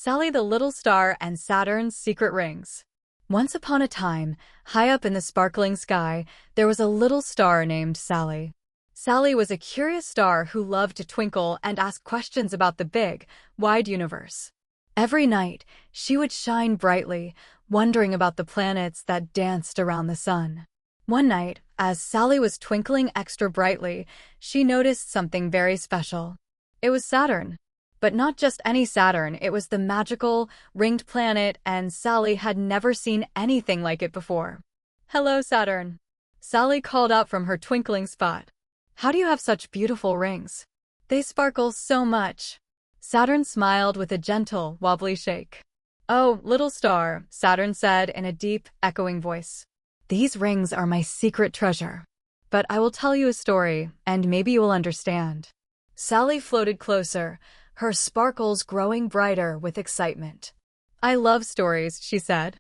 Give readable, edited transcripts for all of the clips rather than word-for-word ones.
Sally the Little Star and Saturn's Secret Rings. Once upon a time, high up in the sparkling sky, there was a little star named Sally. Sally was a curious star who loved to twinkle and ask questions about the big, wide universe. Every night, she would shine brightly, wondering about the planets that danced around the sun. One night, as Sally was twinkling extra brightly, she noticed something very special. It was Saturn. But not just any Saturn, it was the magical, ringed planet, and Sally had never seen anything like it before. "Hello, Saturn," Sally called out from her twinkling spot. "How do you have such beautiful rings? They sparkle so much." Saturn smiled with a gentle, wobbly shake. "Oh, little star," Saturn said in a deep, echoing voice. "These rings are my secret treasure. But I will tell you a story, and maybe you will understand." Sally floated closer, her sparkles growing brighter with excitement. "I love stories," she said.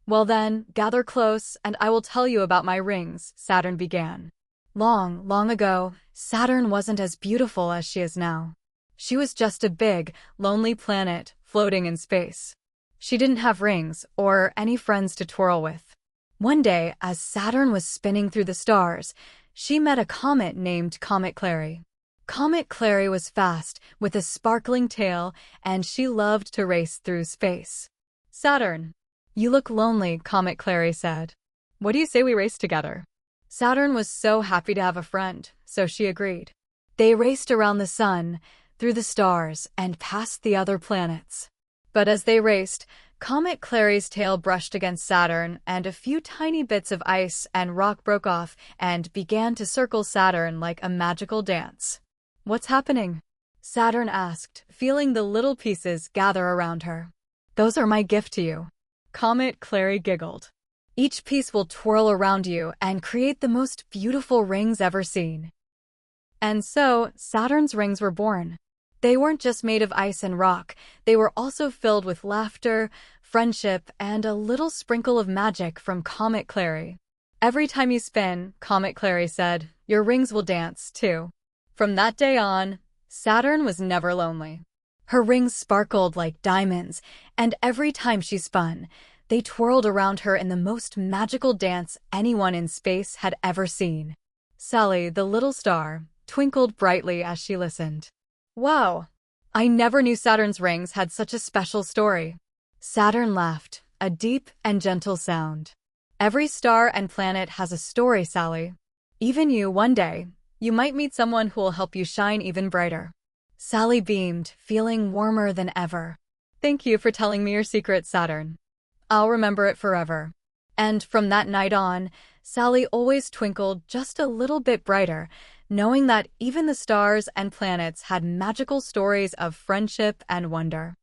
"Well then, gather close, and I will tell you about my rings," Saturn began. Long, long ago, Saturn wasn't as beautiful as she is now. She was just a big, lonely planet floating in space. She didn't have rings or any friends to twirl with. One day, as Saturn was spinning through the stars, she met a comet named Comet Clary. Comet Clary was fast, with a sparkling tail, and she loved to race through space. "Saturn, you look lonely," Comet Clary said. "What do you say we race together?" Saturn was so happy to have a friend, so she agreed. They raced around the sun, through the stars, and past the other planets. But as they raced, Comet Clary's tail brushed against Saturn, and a few tiny bits of ice and rock broke off and began to circle Saturn like a magical dance. "What's happening?" Saturn asked, feeling the little pieces gather around her. "Those are my gift to you." Comet Clary giggled. "Each piece will twirl around you and create the most beautiful rings ever seen." And so, Saturn's rings were born. They weren't just made of ice and rock, they were also filled with laughter, friendship, and a little sprinkle of magic from Comet Clary. "Every time you spin," Comet Clary said, "your rings will dance, too." From that day on, Saturn was never lonely. Her rings sparkled like diamonds, and every time she spun, they twirled around her in the most magical dance anyone in space had ever seen. Sally, the little star, twinkled brightly as she listened. "Wow! I never knew Saturn's rings had such a special story." Saturn laughed, a deep and gentle sound. "Every star and planet has a story, Sally. Even you, one day, you might meet someone who will help you shine even brighter." Sally beamed, feeling warmer than ever. "Thank you for telling me your secret, Saturn. I'll remember it forever." And from that night on, Sally always twinkled just a little bit brighter, knowing that even the stars and planets had magical stories of friendship and wonder.